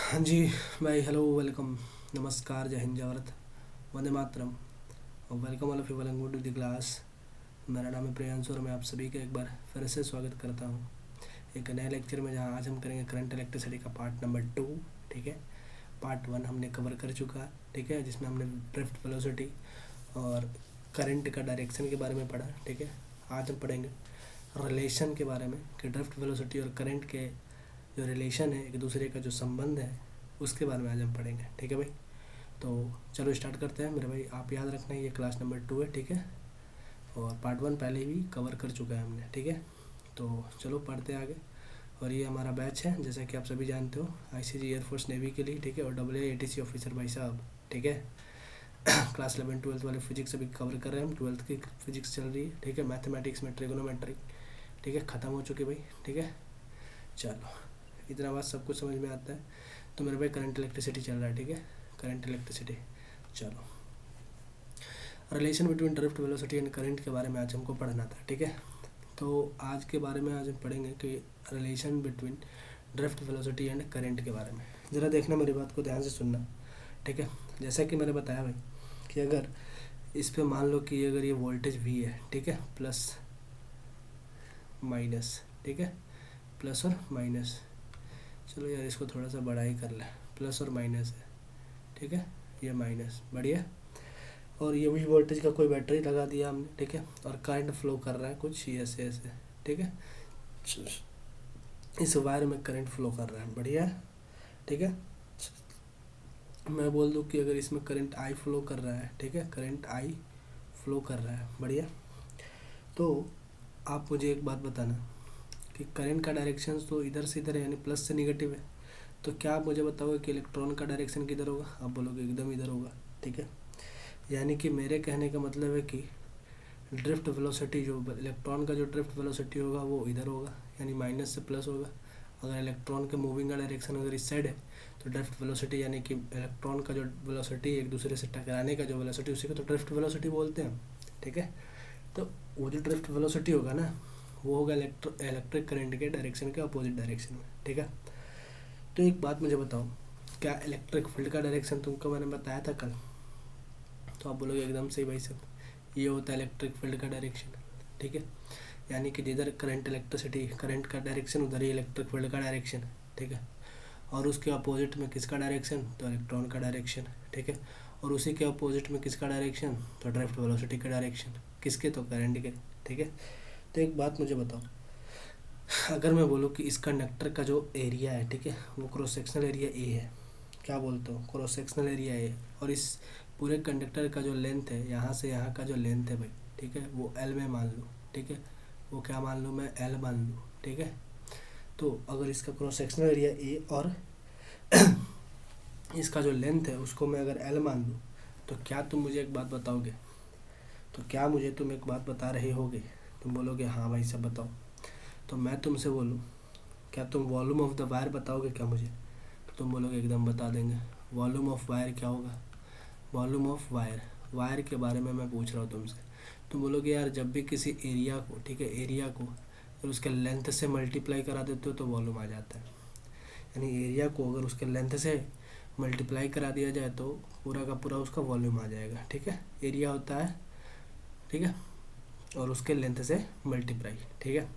हाँ जी भाई, hello, welcome, नमस्कार, जय हिंद, जय भारत, वंदे मातरम और welcome all of you welcome to the class. मेरा नाम है प्रियांशु और मैं आप सभी का एक बार फिर से स्वागत करता हूँ एक नए लेक्चर में, जहाँ आज हम करेंगे करंट इलेक्ट्रिसिटी का पार्ट नंबर 2। ठीक है, पार्ट 1 हमने कवर कर चुका है, ठीक है, जिसमें हमने ड्रिफ्ट वेलोसिटी और करंट का डायरेक्शन के बारे में पढ़ा। ठीक है, आज हम पढ़ेंगे रिलेशन के बारे में कि ड्रिफ्ट वेलोसिटी और करंट के जो रिलेशन है, एक दूसरे का जो संबंध है, उसके बारे में आज हम पढ़ेंगे। ठीक है भाई, तो चलो स्टार्ट करते हैं। मेरे भाई आप याद रखना, ये क्लास नंबर 2 है, ठीक है, और पार्ट 1 पहले भी कवर कर चुका है हमने। ठीक है, तो चलो पढ़ते हैं आगे। और ये हमारा बैच है, जैसा कि आप सभी जानते हो, आईसीजी एयरफोर्स नेवी के लिए। ठीक है, और AAATC ऑफिसर भाई साहब। ठीक है, क्लास 11 12 वाले फिजिक्स अभी कवर कर रहे हैं हम, 12th की फिजिक्स चल रही है। ठीक है, मैथमेटिक्स में ट्रिगोनोमेट्री, ठीक है, ख़त्म हो चुकी भाई। ठीक है, चलो इतना बात सब कुछ समझ में आता है। तो मेरे भाई करंट इलेक्ट्रिसिटी चल रहा है। ठीक है, करंट इलेक्ट्रिसिटी, चलो relation between drift velocity and current के बारे में आज हमको पढ़ना था। ठीक है, तो आज के बारे में आज हम पढ़ेंगे कि relation between drift velocity and current के बारे में। ज़रा देखना, मेरी बात को ध्यान से सुनना। ठीक है, जैसा कि मैंने बताया भाई कि अगर इस पे मान लो कि अगर ये वोल्टेज वी है, ठीक है, प्लस माइनस, ठीक है, प्लस और माइनस, चलो यार इसको थोड़ा सा बड़ा ही कर लें, प्लस और माइनस है, ठीक है, ये माइनस, बढ़िया। और ये भी वोल्टेज का कोई बैटरी लगा दिया हमने, ठीक है, और करंट फ्लो कर रहा है कुछ ऐसे ऐसे, ठीक है, इस वायर में करंट फ्लो कर रहा है, बढ़िया है। ठीक है, मैं बोल दूँ कि अगर इसमें करंट आई फ्लो कर रहा है, ठीक है, करंट आई फ्लो कर रहा है, बढ़िया। तो आप मुझे एक बात बताना कि करंट का डायरेक्शन तो इधर से इधर है, यानी प्लस से निगेटिव है। तो क्या आप मुझे बताओगे कि इलेक्ट्रॉन का डायरेक्शन किधर होगा? आप बोलोगे एकदम इधर होगा। ठीक है, यानी कि मेरे कहने का मतलब है कि ड्रिफ्ट वेलोसिटी, जो इलेक्ट्रॉन का जो ड्रिफ्ट वेलोसिटी होगा वो इधर होगा, यानी माइनस से प्लस होगा। अगर इलेक्ट्रॉन के मूविंग का डायरेक्शन अगर इस साइड है तो ड्रिफ्ट वेलोसिटी, यानी कि इलेक्ट्रॉन का जो वेलोसिटी एक दूसरे से टकराने का जो वेलोसिटी, उसी को तो ड्रिफ्ट वेलोसिटी बोलते हैं। ठीक है, तो वो जो ड्रिफ्ट वेलोसिटी होगा ना, वो होगा इलेक्ट्रिक करंट के डायरेक्शन के अपोजिट डायरेक्शन में। ठीक है, तो एक बात मुझे बताओ, क्या इलेक्ट्रिक फील्ड का डायरेक्शन तुमको मैंने बताया था कल? तो आप बोलोगे एकदम सही भाई साहब, ये होता है इलेक्ट्रिक फील्ड का डायरेक्शन। ठीक है, यानी कि जिधर करंट इलेक्ट्रिसिटी करंट का डायरेक्शन, उधर ही इलेक्ट्रिक फील्ड का डायरेक्शन। ठीक है, और उसके अपोजिट में किसका डायरेक्शन? तो इलेक्ट्रॉन का डायरेक्शन। ठीक है, और उसी के अपोजिट में किसका डायरेक्शन? तो ड्रिफ्ट वेलोसिटी का डायरेक्शन। किसके? तो करंट के। ठीक है, तो एक बात मुझे बताओ, अगर मैं बोलूँ कि इस कंडक्टर का जो एरिया है, ठीक है, वो क्रॉस सेक्शनल एरिया ए है, क्या बोलते हो? क्रॉस सेक्शनल एरिया ए, और इस पूरे कंडक्टर का जो लेंथ है, यहाँ से यहाँ का जो लेंथ है भाई, ठीक है, वो एल में मान लूँ। ठीक है, वो क्या मान लूँ मैं? एल मान लूँ। ठीक है, तो अगर इसका क्रॉस सेक्शनल एरिया ए और इसका जो लेंथ है उसको मैं अगर एल मान लूँ, तो क्या तुम मुझे एक बात बताओगे? तो क्या मुझे तुम एक बात बता रहे होगे? तुम बोलोगे हाँ भाई सब बताओ। तो मैं तुमसे बोलूँ, क्या तुम वॉल्यूम ऑफ द वायर बताओगे क्या मुझे? तो तुम बोलोगे एकदम बता देंगे। वॉल्यूम ऑफ वायर क्या होगा? वॉल्यूम ऑफ वायर, वायर के बारे में मैं पूछ रहा हूँ तुमसे। तुम बोलोगे यार जब भी किसी एरिया को, ठीक है, एरिया को अगर उसके लेंथ से मल्टीप्लाई करा देते हो तो वॉल्यूम आ जाता है। यानी एरिया को अगर उसके लेंथ से मल्टीप्लाई करा दिया जाए तो पूरा का पूरा उसका वॉल्यूम आ जाएगा। ठीक है, एरिया होता है, ठीक है, और उसके लेंथ से मल्टीप्लाई। ठीक है,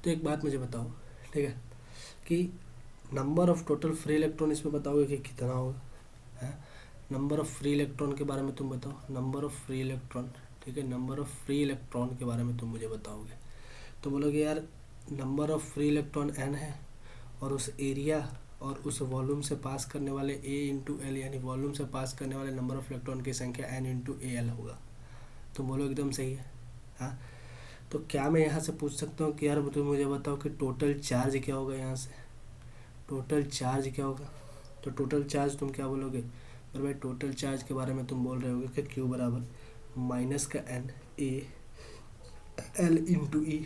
तो एक बात मुझे बताओ, ठीक है, कि number of total free electron इसमें बताओगे कि कितना होगा? है, नंबर ऑफ फ्री इलेक्ट्रॉन के बारे में तुम बताओ, नंबर ऑफ फ्री इलेक्ट्रॉन। ठीक है, नंबर ऑफ फ्री इलेक्ट्रॉन के बारे में तुम मुझे बताओगे। तो बोलोगे यार number of free electron N है, और उस एरिया और उस वॉल्यूम से पास करने वाले ए इंटू एल, यानी वॉल्यूम से पास करने वाले नंबर ऑफ इलेक्ट्रॉन की संख्या एन इंटू ए एल होगा। तो बोलो एकदम सही है। हाँ, तो क्या मैं यहाँ से पूछ सकता हूँ कि यार तुम मुझे बताओ कि टोटल चार्ज क्या होगा? यहाँ से टोटल चार्ज क्या होगा? तो टोटल चार्ज तुम क्या बोलोगे? पर भाई टोटल चार्ज के बारे में तुम बोल रहे होगे कि क्यू बराबर माइनस का एन ए एल इंटू ई,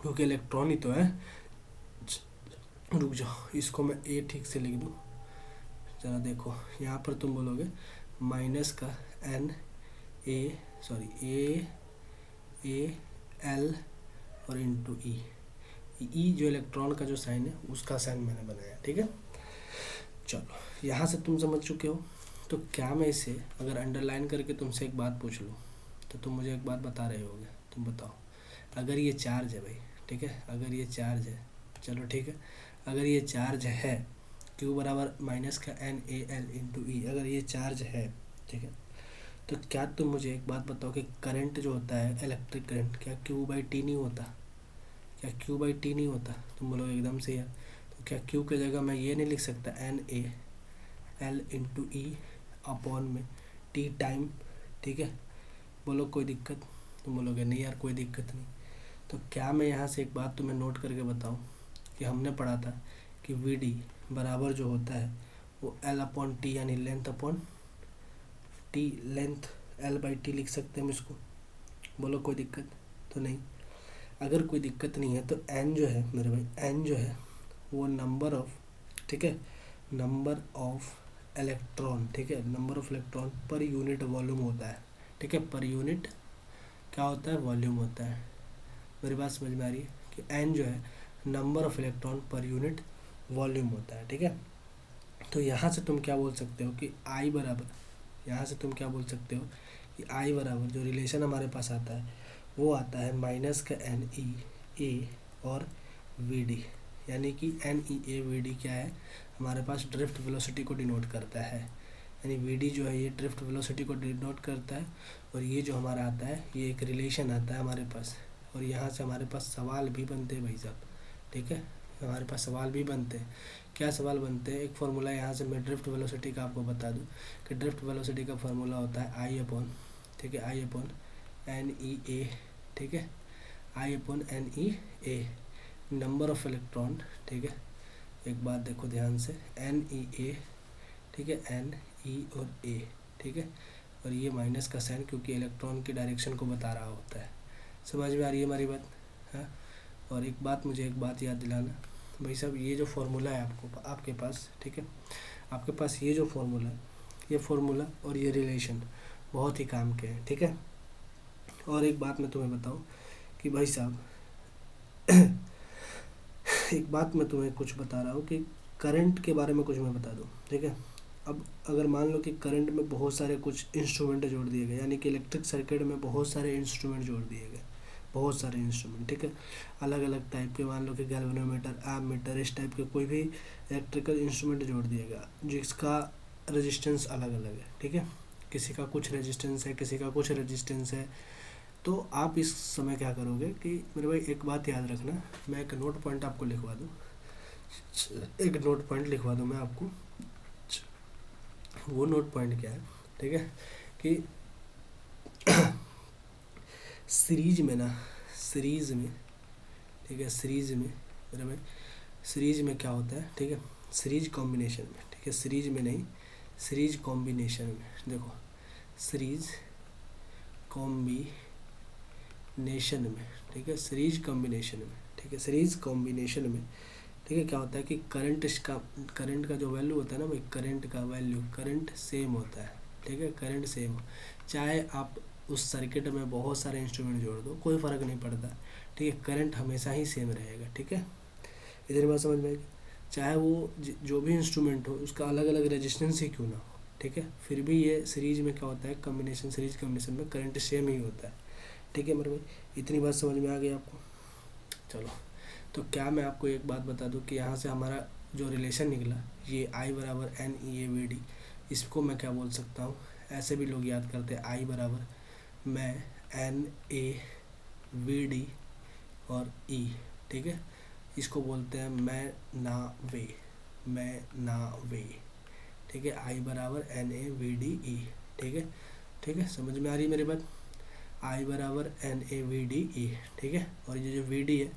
क्योंकि इलेक्ट्रॉन ही तो है। रुक जाओ, इसको मैं ए ठीक से लिख दूँ, ज़रा देखो, यहाँ पर तुम बोलोगे माइनस का N A, sorry A L और इंटू ई। ई जो इलेक्ट्रॉन का जो साइन है उसका साइन मैंने बनाया। ठीक है, चलो यहाँ से तुम समझ चुके हो। तो क्या मैं इसे अगर अंडरलाइन करके तुमसे एक बात पूछ लूँ तो तुम मुझे एक बात बता रहे होगे। तुम बताओ, अगर ये चार्ज है भाई, ठीक है, अगर ये चार्ज है, चलो ठीक है, अगर ये चार्ज है Q बराबर माइनस का NaL/E, अगर ये चार्ज है, ठीक है, तो क्या तुम मुझे एक बात बताओ कि करंट जो होता है, इलेक्ट्रिक करंट, क्या Q/T नहीं होता? क्या Q/T नहीं होता? तुम बोलो एकदम से यार, तो क्या Q की जगह मैं ये नहीं लिख सकता NaL/E अपॉन में T टाइम, ठीक है? बोलो कोई दिक्कत? तुम बोलोगे नहीं यार कोई दिक्कत नहीं। तो क्या मैं यहाँ से एक बात तुम्हें नोट करके बताऊँ कि हमने पढ़ा था कि Vd बराबर जो होता है वो L/T यानी length upon T, length L/T लिख सकते हैं हम इसको। बोलो कोई दिक्कत तो नहीं? अगर कोई दिक्कत नहीं है तो n जो है मेरे भाई, n जो है वो नंबर ऑफ, ठीक है, नंबर ऑफ इलेक्ट्रॉन, ठीक है, number of electron per unit volume होता है, ठीक है, पर यूनिट क्या होता है? वॉल्यूम होता है। मेरी बात समझ में आ रही है कि n जो है number of electron per unit volume होता है, ठीक है। तो यहाँ से तुम क्या बोल सकते हो कि I बराबर, यहाँ से तुम क्या बोल सकते हो कि I बराबर जो रिलेशन हमारे पास आता है वो आता है माइनस का NeA और Vd, यानी कि NeA Vd क्या है? हमारे पास ड्रिफ्ट वेलोसिटी को डिनोट करता है, यानी Vd जो है ये ड्रिफ्ट वेलोसिटी को डिनोट करता है। और ये जो हमारा आता है ये एक रिलेशन आता है हमारे पास, और यहाँ से हमारे पास सवाल भी बनते हैं भाई साहब, ठीक है, हमारे पास सवाल भी बनते हैं। क्या सवाल बनते हैं? एक फार्मूला यहाँ से मैं ड्रिफ्ट वेलोसिटी का आपको बता दूँ कि ड्रिफ्ट वेलोसिटी का फार्मूला होता है I अपॉन, ठीक है, I अपॉन NeA, ठीक है, I upon NeA, number of electron, ठीक है। एक बात देखो ध्यान से, NeA, ठीक है, Ne और A, ठीक है, और ये माइनस का साइन क्योंकि इलेक्ट्रॉन की डायरेक्शन को बता रहा होता है। समझ में आ रही है हमारी बात? हाँ। और एक बात, मुझे एक बात याद दिलाना भाई साहब, ये जो फार्मूला है आपके पास, ठीक है, आपके पास ये जो फार्मूला है, ये फार्मूला और ये रिलेशन बहुत ही काम के हैं, ठीक है। और एक बात मैं तुम्हें बताऊं कि भाई साहब एक बात मैं तुम्हें कुछ बता रहा हूँ कि करंट के बारे में कुछ मैं बता दूँ, ठीक है। अब अगर मान लो कि करंट में बहुत सारे कुछ इंस्ट्रूमेंट जोड़ दिए गए, यानी कि इलेक्ट्रिक सर्किट में बहुत सारे इंस्ट्रूमेंट जोड़ दिए गए, बहुत सारे इंस्ट्रूमेंट, ठीक है, अलग अलग टाइप के, मान लो कि गैल्वेनोमीटर, एमीटर, इस टाइप के कोई भी इलेक्ट्रिकल इंस्ट्रूमेंट जोड़ दिएगा जिसका रेजिस्टेंस अलग अलग है, ठीक है, किसी का कुछ रेजिस्टेंस है, किसी का कुछ रेजिस्टेंस है। तो आप इस समय क्या करोगे कि मेरे भाई एक बात याद रखना, मैं एक नोट पॉइंट आपको लिखवा दूँ, एक नोट पॉइंट लिखवा दूँ मैं आपको। वो नोट पॉइंट क्या है, ठीक है, कि सीरीज में ना, सीरीज में, ठीक है, सीरीज में मेरे भाई, सीरीज में क्या होता है, ठीक है, सीरीज कॉम्बिनेशन में, ठीक है, सीरीज में नहीं, सीरीज कॉम्बिनेशन में, देखो सीरीज कॉम्बिनेशन में, ठीक है, सीरीज कॉम्बिनेशन में, ठीक है, सीरीज कॉम्बिनेशन में, ठीक है, क्या होता है कि करंट का जो वैल्यू होता है ना भाई, करंट का वैल्यू, करंट सेम होता है, ठीक है, करंट सेम हो, चाहे आप उस सर्किट में बहुत सारे इंस्ट्रूमेंट जोड़ दो, कोई फ़र्क नहीं पड़ता, ठीक है, करंट हमेशा ही सेम रहेगा, ठीक है। इधर बात समझ में आएगी, चाहे वो जो भी इंस्ट्रूमेंट हो उसका अलग अलग रेजिस्टेंस ही क्यों ना हो, ठीक है, फिर भी ये सीरीज में क्या होता है, कॉम्बिनेशन, सीरीज कॉम्बिनेशन में करंट सेम ही होता है, ठीक है मेरे भाई। इतनी बात समझ में आ गई आपको? चलो, तो क्या मैं आपको एक बात बता दूं कि यहाँ से हमारा जो रिलेशन निकला, ये I बराबर NeA Vd, इसको मैं क्या बोल सकता हूँ, ऐसे भी लोग याद करते हैं, I बराबर मैं Na Vd और E, ठीक है, इसको बोलते हैं मैं ना वे, ठीक है, I बराबर Na Vd E, ठीक है, समझ में आ रही है मेरी बात? I बराबर Na Vd E, ठीक है, और ये जो Vd है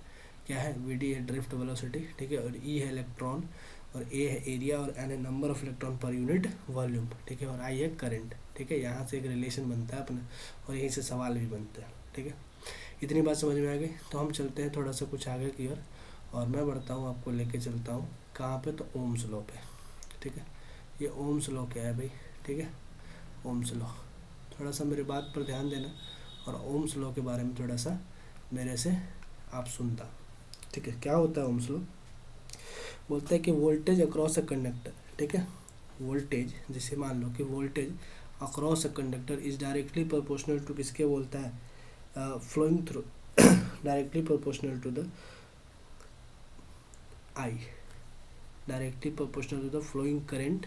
क्या है, Vd है ड्रिफ्ट वेलोसिटी, ठीक है, और E है इलेक्ट्रॉन, और A है एरिया, और N है number of electron per unit volume, ठीक है, और I है करंट, ठीक है। यहाँ से एक रिलेशन बनता है अपना, और यहीं से सवाल भी बनता है, ठीक है। इतनी बात समझ में आ गई? तो हम चलते हैं थोड़ा सा कुछ आगे की ओर, और मैं बढ़ता हूँ, आपको लेके चलता हूँ कहाँ पे, तो ओम्स लॉ पे, ठीक है। ये ओम्स लॉ क्या है भाई, ठीक है, ओम्स लॉ, थोड़ा सा मेरी बात पर ध्यान देना, और ओम्स लॉ के बारे में थोड़ा सा मेरे से आप सुनता, ठीक है। क्या होता है ओम्स लॉ? बोलता है कि वोल्टेज अक्रॉस अ कंडक्टर, ठीक है। वोल्टेज, जैसे मान लो कि voltage across a conductor is directly proportional to, किसके बोलता है, flowing through, directly proportional to the I, directly proportional to the flowing current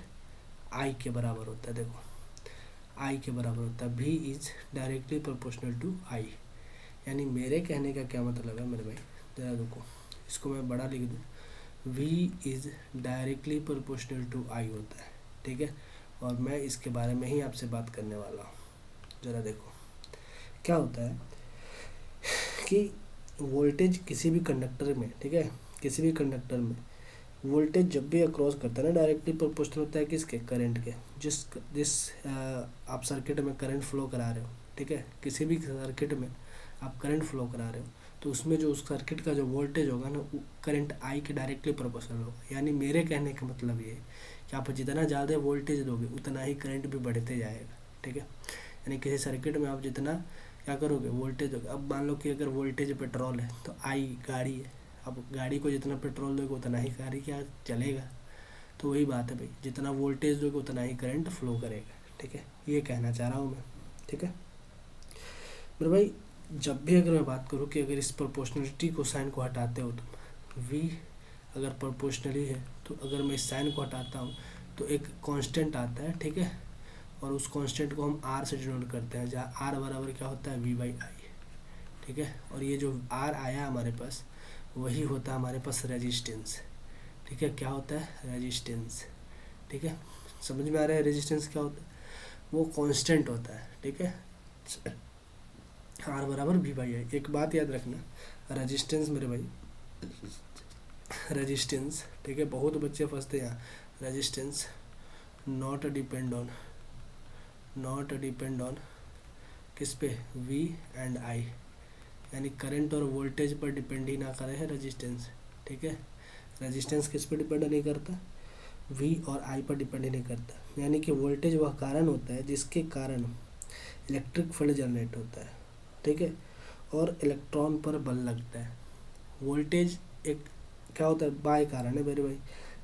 I के बराबर होता है। देखो आई के बराबर होता है, V is directly proportional to I. यानी मेरे कहने का क्या मतलब है मेरे भाई, जरा रुको, इसको मैं बड़ा लिख दूँ, V is directly proportional to I होता है, ठीक है। और मैं इसके बारे में ही आपसे बात करने वाला हूँ। ज़रा देखो क्या होता है कि वोल्टेज किसी भी कंडक्टर में, ठीक है, किसी भी कंडक्टर में वोल्टेज जब भी अक्रॉस करता है ना, डायरेक्टली प्रोपोर्शनल होता है किसके, करंट के। जिस आप सर्किट में करंट फ्लो करा रहे हो, ठीक है, किसी भी सर्किट में आप करंट फ्लो करा रहे हो, तो उसमें जो उस सर्किट का जो वोल्टेज होगा ना, करंट आई के डायरेक्टली प्रोपोर्शनल होगा। यानी मेरे कहने का मतलब ये है कि आप जितना ज़्यादा वोल्टेज दोगे उतना ही करंट भी बढ़ते जाएगा, ठीक है। यानी किसी सर्किट में आप जितना क्या करोगे, वोल्टेज होगा। अब मान लो कि अगर वोल्टेज पेट्रोल है तो आई गाड़ी है, अब गाड़ी को जितना पेट्रोल दोगे उतना ही गाड़ी क्या चलेगा। तो वही बात है भाई, जितना वोल्टेज दोगे उतना ही करंट फ्लो करेगा, ठीक है। ये कहना चाह रहा हूँ मैं, ठीक है मेरे भाई। जब भी अगर मैं बात करूँ कि अगर इस प्रोपोर्शनलिटी को, साइन को हटाते हो तो V अगर प्रोपोर्शनली है, तो अगर मैं इस साइन को हटाता हूँ तो एक कांस्टेंट आता है, ठीक है। और उस कांस्टेंट को हम R से डिनोट करते हैं, जहाँ R बराबर क्या होता है, V/I, ठीक है। और ये जो R आया हमारे पास, वही होता है हमारे पास रेजिस्टेंस, ठीक है। क्या होता है, रेजिस्टेंस, ठीक है। समझ में आ रहा है रेजिस्टेंस क्या होता है, वो कांस्टेंट होता है, ठीक है। R बराबर V/I। एक बात याद रखना, रेजिस्टेंस मेरे भाई, रेजिस्टेंस, ठीक है, बहुत बच्चे फंसते हैं यहाँ। रेजिस्टेंस नॉट डिपेंड ऑन किस पे, V एंड I, यानी करंट और वोल्टेज पर डिपेंड ही ना करे है रेजिस्टेंस, ठीक है। रेजिस्टेंस किस पे डिपेंड नहीं करता, V और I पर डिपेंड ही नहीं करता। यानी कि वोल्टेज वह कारण होता है जिसके कारण इलेक्ट्रिक फील्ड जनरेट होता है, ठीक है, और इलेक्ट्रॉन पर बल लगता है। वोल्टेज एक क्या होता है, बाह्य कारण है मेरे भाई,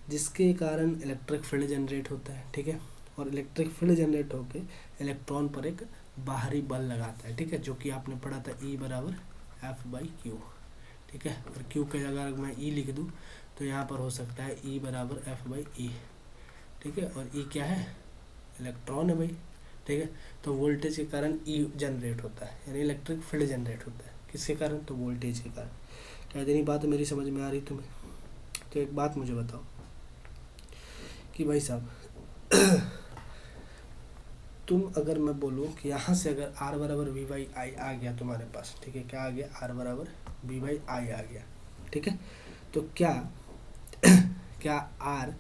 जिसके कारण इलेक्ट्रिक फील्ड जनरेट होता है, ठीक है। और इलेक्ट्रिक फील्ड जनरेट होकर इलेक्ट्रॉन पर एक बाहरी बल लगाता है, ठीक है, जो कि आपने पढ़ा था E बराबर F/Q, ठीक है। और Q की जगह अगर मैं E लिख दूँ तो यहाँ पर हो सकता है E बराबर F/E, ठीक है। और E क्या है, इलेक्ट्रॉन है भाई, ठीक है। तो वोल्टेज के कारण E जनरेट होता है, यानी इलेक्ट्रिक फील्ड जनरेट होता है, किसके कारण, तो वोल्टेज के कारण। क्या इतनी बात मेरी समझ में आ रही तुम्हें। तो एक बात मुझे बताओ कि भाई साहब तुम, अगर मैं बोलूँ कि यहाँ से अगर R बराबर V/I आ गया तुम्हारे पास, ठीक है, क्या आ गया, R बराबर V/I आ गया, ठीक है। तो क्या क्या R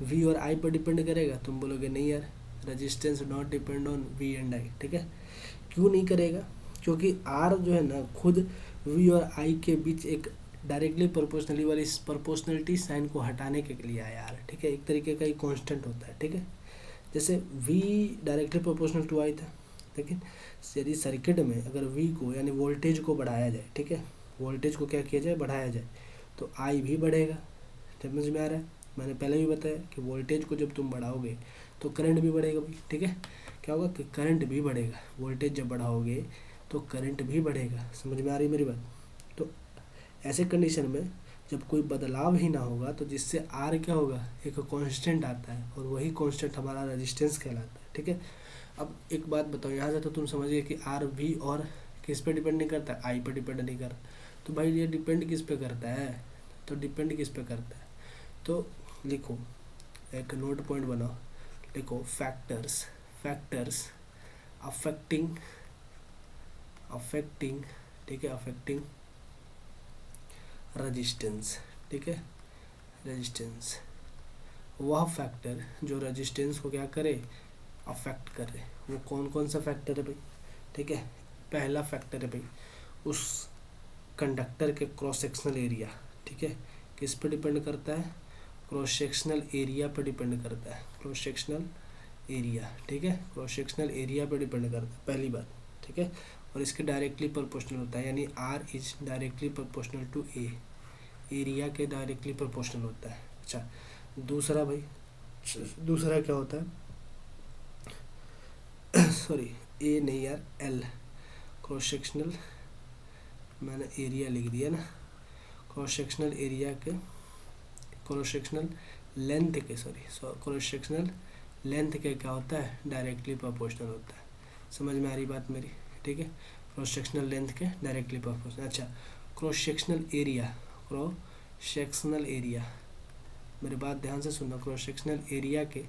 V और I पर डिपेंड करेगा, तुम बोलोगे नहीं यार, resistance not depend on V and I, ठीक है। क्यों नहीं करेगा, क्योंकि R जो है ना, खुद V और I के बीच एक डायरेक्टली प्रोपोर्शनली वाली प्रोपोर्शनलिटी साइन को हटाने के लिए आया यार, ठीक है। एक तरीके का ही कांस्टेंट होता है, ठीक है। जैसे V directly proportional to I था, लेकिन यदि सर्किट में अगर V को, यानी वोल्टेज को बढ़ाया जाए, ठीक है, वोल्टेज को क्या किया जाए, बढ़ाया जाए, तो I भी बढ़ेगा। समझ में आ रहा है, मैंने पहले भी बताया कि वोल्टेज को जब तुम बढ़ाओगे तो करंट भी बढ़ेगा भाई, ठीक है। क्या होगा कि करंट भी बढ़ेगा, वोल्टेज जब बढ़ाओगे तो करंट भी बढ़ेगा। समझ में आ रही मेरी बात। तो ऐसे कंडीशन में जब कोई बदलाव ही ना होगा तो जिससे R क्या होगा, एक कांस्टेंट आता है, और वही कांस्टेंट हमारा रेजिस्टेंस कहलाता है, ठीक है। अब एक बात बताओ, यहाँ से तो तुम समझ गए कि R V और किस पे डिपेंड नहीं करता, I पे डिपेंड नहीं करता। तो भाई ये डिपेंड किस पे करता है, तो डिपेंड किस पे करता है, तो लिखो, एक नोट पॉइंट बनाओ, लिखो फैक्टर्स अफेक्टिंग, ठीक है, अफेक्टिंग रेजिस्टेंस, ठीक है, रेजिस्टेंस, वह फैक्टर जो रेजिस्टेंस को क्या करे, अफेक्ट करे। वो कौन कौन सा फैक्टर है भाई, ठीक है। पहला फैक्टर है भाई, उस कंडक्टर के क्रॉस सेक्शनल एरिया, ठीक है, किस पे डिपेंड करता है, क्रॉस सेक्शनल एरिया पे डिपेंड करता है, क्रॉस सेक्शनल एरिया, ठीक है, क्रॉस सेक्शनल एरिया पे डिपेंड करता है, पहली बात, ठीक है। और इसके डायरेक्टली प्रोपोर्शनल होता है, यानी R is directly proportional to A, area के डायरेक्टली प्रोपोर्शनल होता है। अच्छा, दूसरा भाई, दूसरा क्या होता है, सॉरी ए नहीं यार, एल, क्रॉस सेक्शनल, मैंने एरिया लिख दिया ना, क्रॉस सेक्शनल एरिया के, क्रॉस सेक्शनल लेंथ के, क्रॉस सेक्शनल लेंथ के क्या होता है, डायरेक्टली प्रोपोर्शनल होता है। समझ में आ रही बात मेरी, ठीक है, क्रॉस सेक्शनल लेंथ के डायरेक्टली प्रोपोर्शनल। अच्छा, cross sectional area, cross sectional area, मेरी बात ध्यान से सुनना, क्रॉस सेक्शनल एरिया के,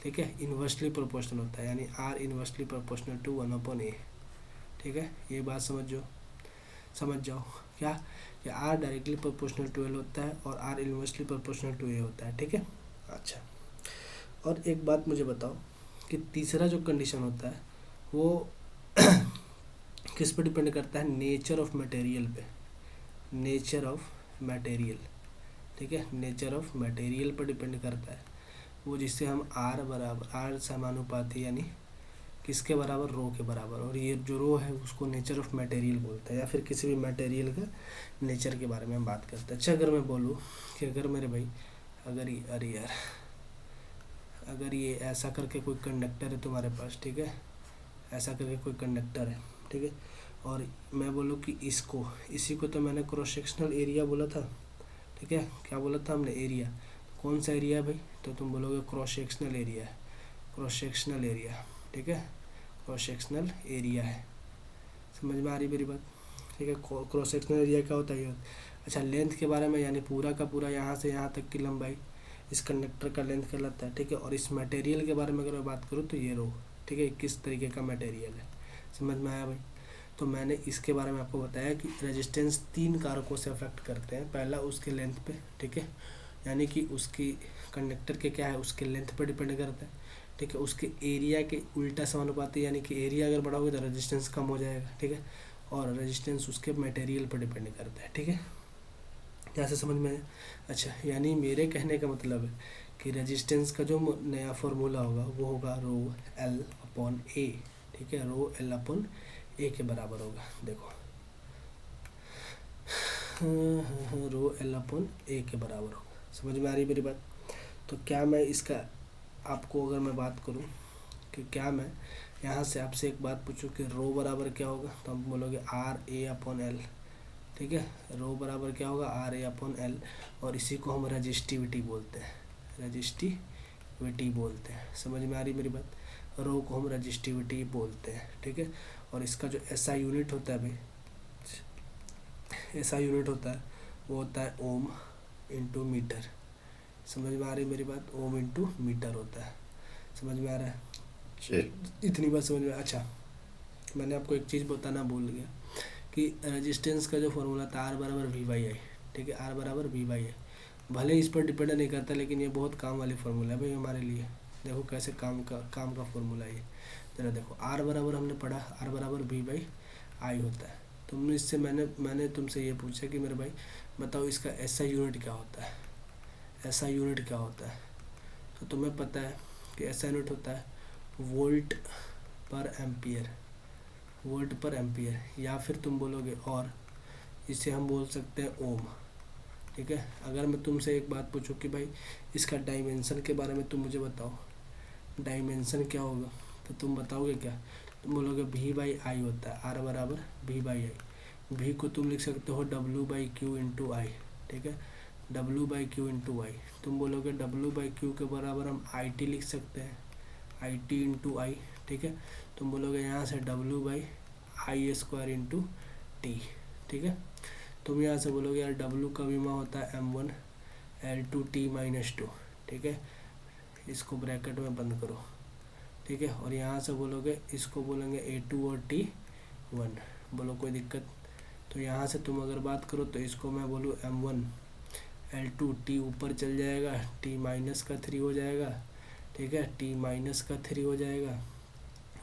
ठीक है, इन्वर्सली प्रोपोर्शनल होता है, यानी are inversely proportional to 1/a, ठीक है, ये बात समझ जाओ क्या, कि R directly proportional to L होता है और R inversely proportional to A होता है, ठीक है। अच्छा, और एक बात मुझे बताओ कि तीसरा जो कंडीशन होता है वो किस पे डिपेंड करता है, नेचर ऑफ मटेरियल पे, नेचर ऑफ मटेरियल, ठीक है, नेचर ऑफ मटेरियल पर डिपेंड करता है वो, जिससे हम आर बराबर, आर समानुपाती यानी किसके बराबर, रो के बराबर, और ये जो रो है उसको नेचर ऑफ मटेरियल बोलते हैं, या फिर किसी भी मटेरियल का नेचर के बारे में हम बात करते हैं। अच्छा, अगर मैं बोलूँ कि अगर मेरे भाई, अगर ये, अरे यार, अगर ये ऐसा करके कोई कंडक्टर है तुम्हारे पास, ठीक है, ऐसा करके कोई कंडक्टर है, ठीक है, और मैं बोलूँ कि इसको, इसी को तो मैंने क्रॉस सेक्शनल एरिया बोला था, ठीक है, क्या बोला था हमने, एरिया, कौन सा एरिया है भाई, तो तुम बोलोगे क्रॉस सेक्शनल एरिया है, क्रॉस सेक्शनल एरिया, ठीक है, क्रॉस सेक्शनल एरिया है। समझ में आ रही मेरी बात, ठीक है, क्रॉस सेक्शनल एरिया क्या होता है। अच्छा, लेंथ के बारे में, यानी पूरा का पूरा यहाँ से यहाँ तक की लंबाई इस कंडक्टर का लेंथ कहलाता है, ठीक है, और इस मटेरियल के बारे में अगर मैं बात करूँ तो ये रो, ठीक है, किस तरीके का मटेरियल है। समझ में आया भाई। तो मैंने इसके बारे में आपको बताया कि रेजिस्टेंस 3 कारकों से अफेक्ट करते हैं। पहला उसके लेंथ पे, ठीक है, यानी कि उसकी कंडक्टर के क्या है, उसके लेंथ पर डिपेंड करता है, ठीक है, उसके एरिया के उल्टा समानुपाती, यानी कि एरिया अगर बढ़ाओगे तो रेजिस्टेंस कम हो जाएगा, ठीक है, और रेजिस्टेंस उसके मटेरियल पर डिपेंड करता है, ठीक है, यहाँ से समझ में आया। अच्छा, यानी मेरे कहने का मतलब है कि रेजिस्टेंस का जो नया फॉर्मूला होगा वो होगा रो एल अपॉन ए, ठीक है, रो एल अपॉन ए के बराबर होगा। देखो, रो एल अपॉन ए के बराबर होगा। समझ में आ रही मेरी बात। तो क्या मैं इसका आपको अगर मैं बात करूं कि क्या मैं यहाँ से आपसे एक बात पूछूं कि रो बराबर क्या होगा, तो हम बोलोगे आर ए अपॉन एल, ठीक है, रो बराबर क्या होगा, आर ए अपॉन एल, और इसी को हम रजिस्टिविटी बोलते हैं, रजिस्टिविटी बोलते हैं। समझ में आ रही मेरी बात। रो को हम रजिस्टिविटी बोलते हैं, ठीक है, और इसका जो एसआई यूनिट होता है भाई, एसआई यूनिट होता है वो होता है ओम इंटू मीटर। समझ में आ रही मेरी बात, ओम इंटू मीटर होता है। समझ में आ रहा है, इतनी बात समझ में। अच्छा, मैंने आपको एक चीज़ बताना भूल गया कि रेजिस्टेंस का जो फॉर्मूला था आर बराबर वी बाई आई, ठीक है, आर बराबर वी बाई आई, भले इस पर डिपेंड नहीं करता लेकिन ये बहुत काम वाली फार्मूला है भाई हमारे लिए। देखो कैसे काम का फार्मूला है ये, जरा देखो, आर बराबर हमने पढ़ा, आर बराबर वी बाई आई होता है। तुमने इससे मैंने तुमसे ये पूछा कि मेरे भाई बताओ इसका ऐसा यूनिट क्या होता है, ऐसा यूनिट क्या होता है, तो तुम्हें पता है कि ऐसा यूनिट होता है वोल्ट पर एम्पियर, वोल्ट पर एम्पियर, या फिर तुम बोलोगे और इसे हम बोल सकते हैं ओम, ठीक है। अगर मैं तुमसे एक बात पूछूं कि भाई इसका डायमेंशन के बारे में तुम मुझे बताओ, डायमेंशन क्या होगा, तो तुम बताओगे क्या, तुम बोलोगे वी बाई आई होता है, आर बराबर वी बाई आई। वी को तुम लिख सकते हो डब्ल्यू बाई क्यू इंटू आई, ठीक है, डब्ल्यू बाई क्यू इंटू आई। तुम बोलोगे डब्ल्यू बाई क्यू के बराबर हम आई टी लिख सकते हैं, आई टी इंटू आई, ठीक है। तुम बोलोगे यहाँ से W by I square into T, ठीक है। तुम यहाँ से बोलोगे यार डब्ल्यू का बीमा होता है M1 L2 T माइनस 2, ठीक है, इसको ब्रैकेट में बंद करो, ठीक है, और यहाँ से बोलोगे इसको बोलेंगे A2 और T1, बोलो कोई दिक्कत। तो यहाँ से तुम अगर बात करो तो इसको मैं बोलूँ M1 L2 T ऊपर चल जाएगा, T माइनस का 3 हो जाएगा, ठीक है, T माइनस का 3 हो जाएगा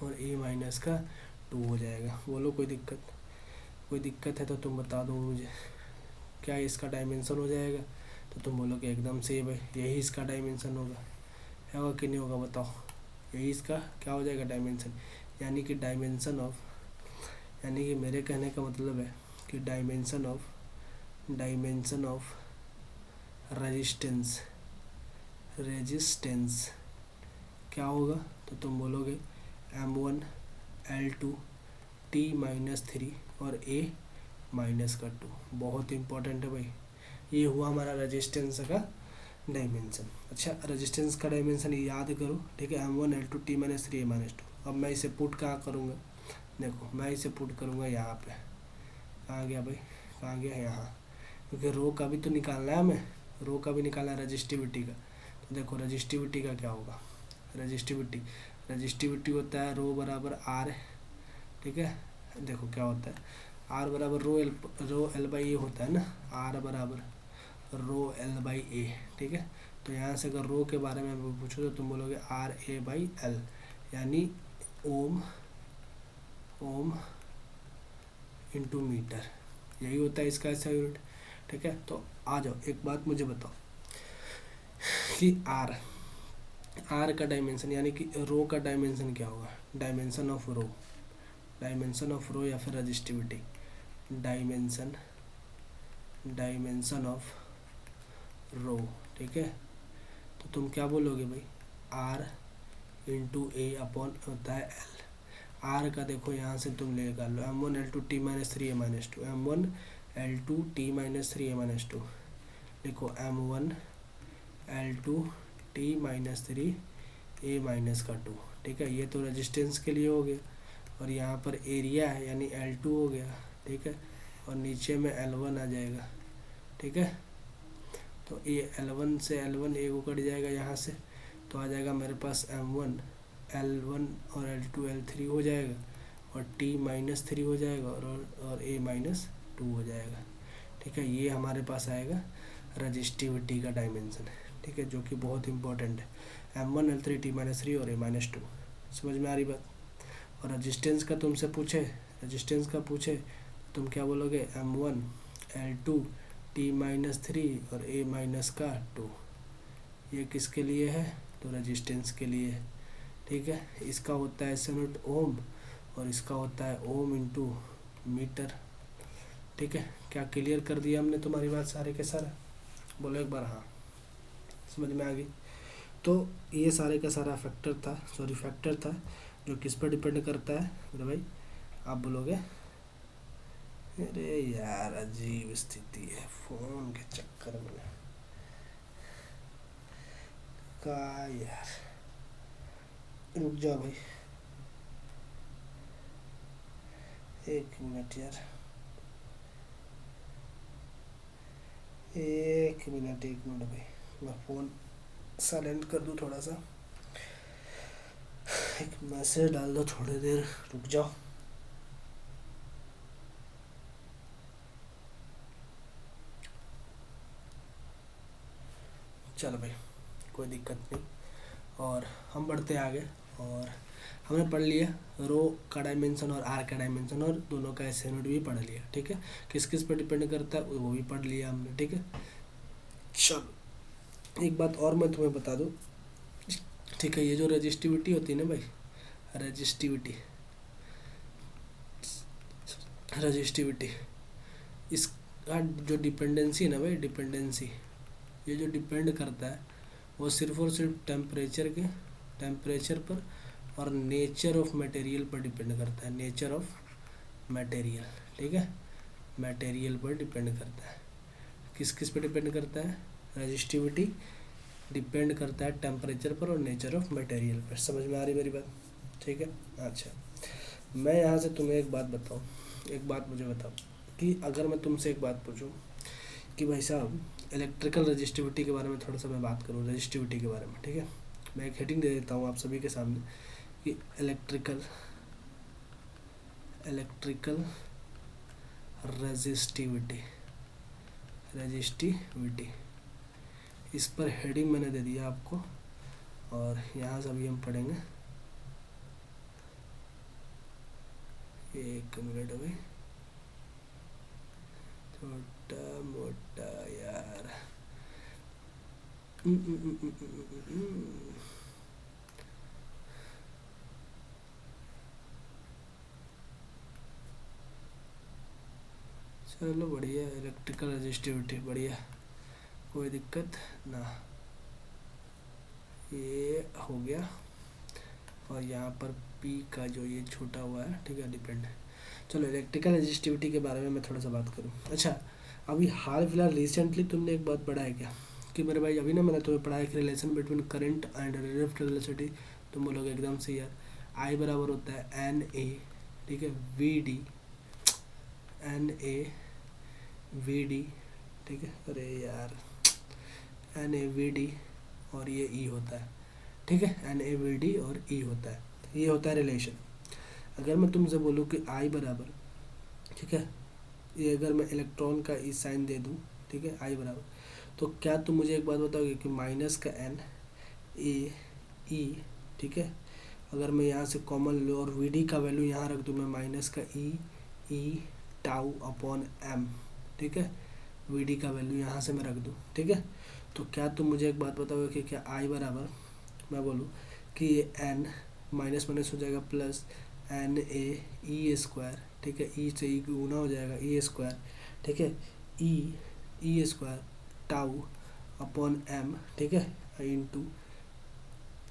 और A माइनस का 2 हो जाएगा। बोलो कोई दिक्कत, कोई दिक्कत है तो तुम बता दो मुझे, क्या इसका डायमेंशन हो जाएगा, तो तुम बोलोगे एकदम सेम है, यही इसका डायमेंशन होगा कि नहीं होगा बताओ, यही इसका क्या हो जाएगा डायमेंशन। यानी कि डायमेंशन ऑफ, यानी कि मेरे कहने का मतलब है कि डायमेंशन ऑफ रेजिस्टेंस, रेजिस्टेंस क्या होगा, तो तुम बोलोगे M1 L2 T-3 और A माइनस का 2। बहुत इंपॉर्टेंट है भाई, ये हुआ हमारा रेजिस्टेंस का डायमेंशन। अच्छा, रेजिस्टेंस का डायमेंशन याद करो, ठीक है, M1 L2 T-3 A -2। अब मैं इसे पुट कहाँ करूँगा, देखो मैं इसे पुट करूँगा यहाँ पे, कहाँ गया भाई, कहाँ गया, यहाँ, क्योंकि रो का भी तो निकालना है हमें, रो का भी निकालना है रजिस्टिविटी का। तो देखो रजिस्टिविटी का क्या होगा, रजिस्टिविटी होता है रो बराबर आर, ठीक है। देखो क्या होता है, आर बराबर रो एल बाई ए होता है ना, आर बराबर रो एल बाई ए, ठीक है। तो यहाँ से अगर रो के बारे में पूछो तो तुम बोलोगे आर ए बाई एल, यानी ओम इंटू मीटर, यही होता है इसका ऐसा यूनिट, ठीक है। तो आ जाओ, एक बात मुझे बताओ कि आर का डायमेंशन यानी कि रो का डायमेंशन क्या होगा, डायमेंशन ऑफ रो या फिर रजिस्टिविटी, डायमेंशन ऑफ रो, ठीक है। तो तुम क्या बोलोगे भाई, आर इंटू ए अपॉन होता है एल। आर का देखो यहाँ से तुम ले निकाल लो, M1 L2 T-3 A -2, M1 L2 T-3 A -2, देखो M1 L2 T-3 A का 2, ठीक है। ये तो रेजिस्टेंस के लिए हो गया, और यहाँ पर एरिया है यानी L2 हो गया, ठीक है, और नीचे में L1 आ जाएगा, ठीक है। तो ये L1 से L1 एक कट जाएगा यहाँ से, तो आ जाएगा मेरे पास M1 L1 और L2 L3 हो जाएगा, और T-3 हो जाएगा, और A -2 हो जाएगा, ठीक है। ये हमारे पास आएगा रजिस्टिविटी का डायमेंशन, ठीक है, जो कि बहुत इंपॉर्टेंट है, M1 L3 T-3 और A -2। समझ में आ रही बात। और रजिस्टेंस का तुमसे पूछे, तुम क्या बोलोगे, M1 L2 T-3 और A -2, ये किसके लिए है, तो रजिस्टेंस के लिए है, ठीक है। इसका होता है यूनिट ओम, और इसका होता है ओम इंटू मीटर, ठीक है। क्या क्लियर कर दिया हमने तुम्हारी बात सारे के सारा, बोलो एक बार हाँ, समझ में आ गई। तो ये सारे का सारा फैक्टर था जो किस पर डिपेंड करता है मेरे भाई, आप बोलोगे अरे यार अजीब स्थिति है फोन के चक्कर में का यार, रुक जाओ भाई, एक मिनट यार, एक मिनट भाई, मैं फ़ोन साइलेंट कर दूँ थोड़ा सा, एक मैसेज डाल दो, थोड़ी देर रुक जाओ। चलो भाई, कोई दिक्कत नहीं, और हम बढ़ते आगे। और हमने पढ़ लिया रो का डायमेंशन और आर का डायमेंशन, और दोनों का एस यूनिट भी पढ़ लिया, ठीक है। किस किस पर डिपेंड करता है वो भी पढ़ लिया हमने, ठीक है। चलो एक बात और मैं तुम्हें बता दूं, ठीक है, ये जो रजिस्टिविटी होती है ना भाई, रजिस्टिविटी इसका जो डिपेंडेंसी है ना भाई, ये जो डिपेंड करता है वो सिर्फ और सिर्फ टेम्परेचर पर और नेचर ऑफ मटेरियल पर डिपेंड करता है, नेचर ऑफ मटेरियल, ठीक है, मटेरियल पर डिपेंड करता है। किस किस पर डिपेंड करता है, रजिस्टिविटी डिपेंड करता है टेम्परेचर पर और नेचर ऑफ मटेरियल पर। समझ में आ रही मेरी बात, ठीक है। अच्छा, मैं यहाँ से तुम्हें एक बात बताऊँ, एक बात मुझे बताओ कि अगर मैं तुमसे एक बात पूछूं कि भाई साहब इलेक्ट्रिकल रजिस्टिविटी के बारे में थोड़ा सा मैं बात करूं, रजिस्टिविटी के बारे में, ठीक है। मैं एक हेडिंग दे देता हूं आप सभी के सामने कि इलेक्ट्रिकल रजिस्टिविटी, इस पर हेडिंग मैंने दे दिया आपको, और यहाँ से अभी हम पढ़ेंगे, एक मिनट अभी, छोटा मोटा यार, चलो बढ़िया, इलेक्ट्रिकल रजिस्टिविटी बढ़िया, कोई दिक्कत ना। ये हो गया, और यहाँ पर P का जो ये छोटा हुआ है, ठीक है, डिपेंड है। चलो इलेक्ट्रिकल रेजिस्टिविटी के बारे में मैं थोड़ा सा बात करूँ। अच्छा, अभी हाल फिलहाल रिसेंटली तुमने एक बात पढ़ा है क्या कि मेरे भाई, अभी ना मैंने तुम्हें पढ़ा है कि relation between current and relativity, तुम बोलोगे एकदम से यार, आई बराबर होता है एन ए, ठीक है, V D, N A V D, ठीक है, अरे यार, एन ए वी डी और ये ई होता है, ठीक है, एन ए वी डी और ई होता है, ये होता है रिलेशन। अगर मैं तुमसे बोलूँ कि आई बराबर, ठीक है, ये अगर मैं इलेक्ट्रॉन का ई साइन दे दूँ, ठीक है, आई बराबर, तो क्या तुम मुझे एक बात बताओगे कि माइनस का एन ए ई, ठीक है, अगर मैं यहाँ से कॉमन लूँ और वी डी का वैल्यू यहाँ रख दूँ मैं, माइनस का ई टाउ अपॉन एम, ठीक है, वी डी का वैल्यू यहाँ से मैं रख दूँ, ठीक है, तो क्या तुम मुझे एक बात बताओगे कि क्या आई बराबर, मैं बोलूँ कि ये एन माइनस माइनस हो जाएगा plus N A E square, ठीक है, ई से ई गुना हो जाएगा ई स्क्वायर, ठीक है, ई स्क्वायर टाउ अपॉन एम, ठीक है, इंटू,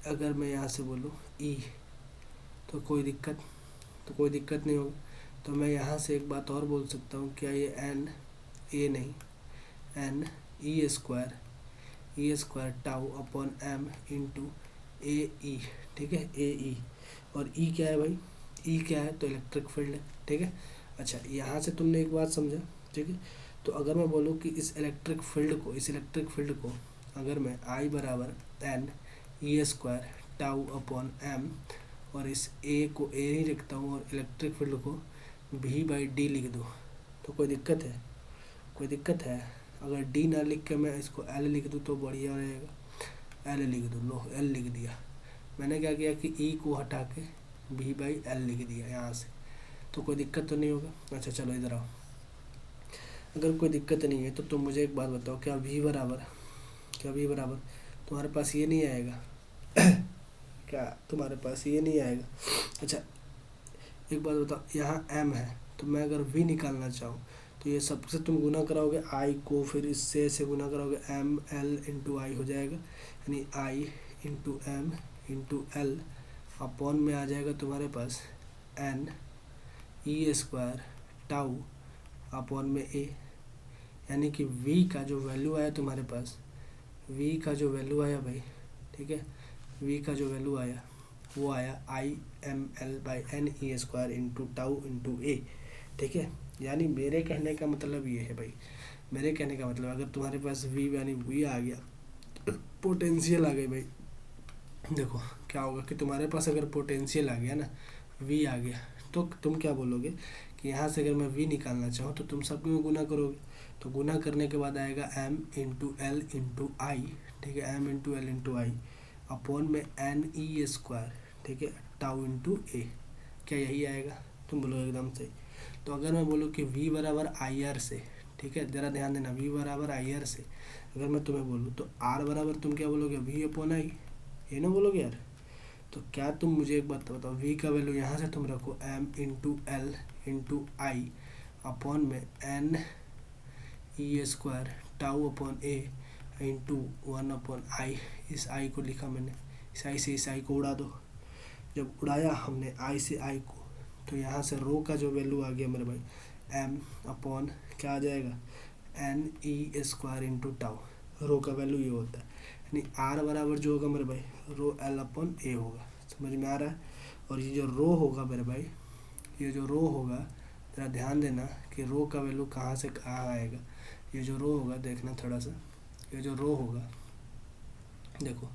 अगर मैं यहाँ से बोलूँ ई, तो कोई दिक्कत नहीं होगी। तो मैं यहाँ से एक बात और बोल सकता हूँ, क्या ये एन ए नहीं, N E square tau upon M into A E, ठीक है, ए ई, और ई क्या है भाई, ई क्या है, तो इलेक्ट्रिक फील्ड है, ठीक है। अच्छा, यहाँ से तुमने एक बात समझा, ठीक है, तो अगर मैं बोलूँ कि इस इलेक्ट्रिक फील्ड को अगर मैं आई बराबर N E square tau upon M, और इस ए को ए ही लिखता हूँ और इलेक्ट्रिक फील्ड को भी बाई डी लिख दूँ, तो कोई दिक्कत है? अगर डी ना लिख के मैं इसको एल लिख दूँ तो बढ़िया रहेगा, एल लिख दूँ, लो एल लिख दिया। मैंने क्या किया कि ई को हटा के भी बाई एल लिख दिया यहाँ से, तो कोई दिक्कत तो नहीं होगा। अच्छा चलो इधर आओ, अगर कोई दिक्कत नहीं है तो तुम मुझे एक बात बताओ, क्या v बराबर तुम्हारे पास ये नहीं आएगा क्या तुम्हारे पास ये नहीं आएगा? अच्छा एक बात बताओ, यहाँ m है, तो मैं अगर v निकालना चाहूँ तो ये सबसे तुम गुना कराओगे i को, फिर इससे ऐसे गुना कराओगे, m l इंटू आई हो जाएगा, यानी i into M into L upon में आ जाएगा तुम्हारे पास n E square tau upon में ए, यानी कि v का जो वैल्यू आया तुम्हारे पास, v का जो वैल्यू आया भाई, ठीक है, v का जो वैल्यू आया वो आया I M L by N E square into tau into A, ठीक है। यानी मेरे कहने का मतलब ये है भाई, मेरे कहने का मतलब अगर तुम्हारे पास v यानी v आ गया, पोटेंशियल आ गई भाई, देखो क्या होगा कि तुम्हारे पास अगर पोटेंशियल आ गया ना, v आ गया, तो तुम क्या बोलोगे कि यहाँ से अगर मैं v निकालना चाहूँ तो तुम सब में गुना करोगे, तो गुना करने के बाद आएगा m इंटू एल इंटू आई, ठीक है, m into L into I upon में एन ई स्क्वायर, ठीक है, टाउ इंटू ए, क्या यही आएगा? तुम बोलोगे एकदम सही। तो अगर मैं बोलूँ कि v बराबर आई आर से, ठीक है, ज़रा ध्यान देना, v बराबर आई आर से अगर मैं तुम्हें बोलूँ तो r बराबर तुम क्या बोलोगे, v अपॉन आई, ये ना बोलोगे यार? तो क्या तुम मुझे एक बात बताओ, v का वैल्यू यहाँ से तुम रखो m into L into I upon में N E square tau upon A into one upon I, इस आई को लिखा मैंने, इस आई से इस आई को उड़ा दो, जब उड़ाया हमने आई से आई को, तो यहाँ से रो का जो वैल्यू आ गया मेरे भाई, m अपॉन क्या आ जाएगा, N E square into tau, rho का वैल्यू ये होता है, यानी r बराबर जो होगा मेरे भाई रो एल अपॉन ए होगा, समझ में आ रहा है? और ये जो रो होगा मेरे भाई, ये जो रो होगा, ज़रा ध्यान देना कि रो का वैल्यू कहाँ से कहाँ आएगा। ये जो रो होगा देखना थोड़ा सा, ये जो रो होगा, देखो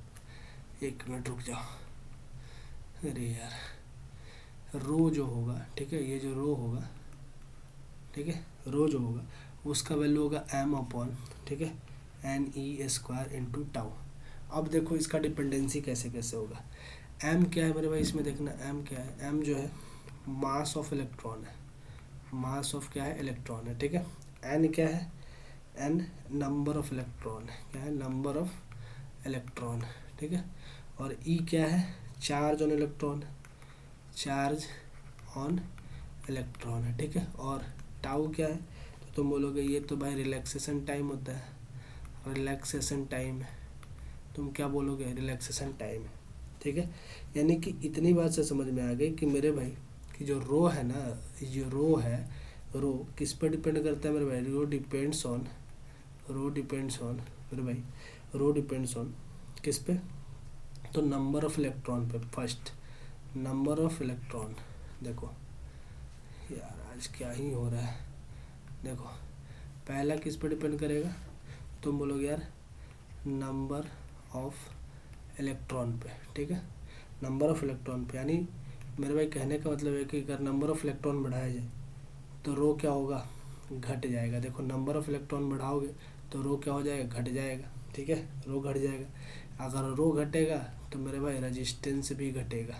एक मिनट रुक जाओ, अरे यार, रो जो होगा, ठीक है, ये जो रो होगा, ठीक है, रो जो होगा उसका वैल्यू होगा m अपॉन, ठीक है, N E square into tau. अब देखो इसका डिपेंडेंसी कैसे कैसे होगा, m क्या है मेरे भाई, इसमें देखना m क्या है, m जो है मास ऑफ इलेक्ट्रॉन है, मास ऑफ क्या है, इलेक्ट्रॉन है, ठीक है। n क्या है, n नंबर ऑफ इलेक्ट्रॉन है, क्या है, नंबर ऑफ इलेक्ट्रॉन, ठीक है। और e क्या है, charge on electron, charge on electron है, ठीक है। और टाउ क्या है, तो तुम बोलोगे ये तो भाई रिलैक्सेशन टाइम होता है, रिलैक्सेशन टाइम है, तुम क्या बोलोगे, रिलैक्सेशन टाइम है। ठीक है, यानी कि इतनी बात से समझ में आ गई कि मेरे भाई कि जो रो है ना, ये रो है, रो किस पर डिपेंड करता है मेरे भाई, रो डिपेंड्स ऑन मेरे भाई, रो डिपेंड्स ऑन किस पे, तो नंबर ऑफ इलेक्ट्रॉन पे। फर्स्ट नंबर ऑफ इलेक्ट्रॉन, देखो यार आज क्या ही हो रहा है, देखो पहला किस पे डिपेंड करेगा, तुम बोलोगे यार नंबर ऑफ इलेक्ट्रॉन पे। ठीक है, नंबर ऑफ इलेक्ट्रॉन पे, यानी मेरे भाई कहने का मतलब है कि अगर नंबर ऑफ इलेक्ट्रॉन बढ़ाया जाए तो रो क्या होगा, घट जाएगा। देखो नंबर ऑफ इलेक्ट्रॉन बढ़ाओगे तो रो क्या हो जाएगा, घट जाएगा। ठीक है, रो घट जाएगा। अगर रो घटेगा तो मेरे भाई रेजिस्टेंस भी घटेगा।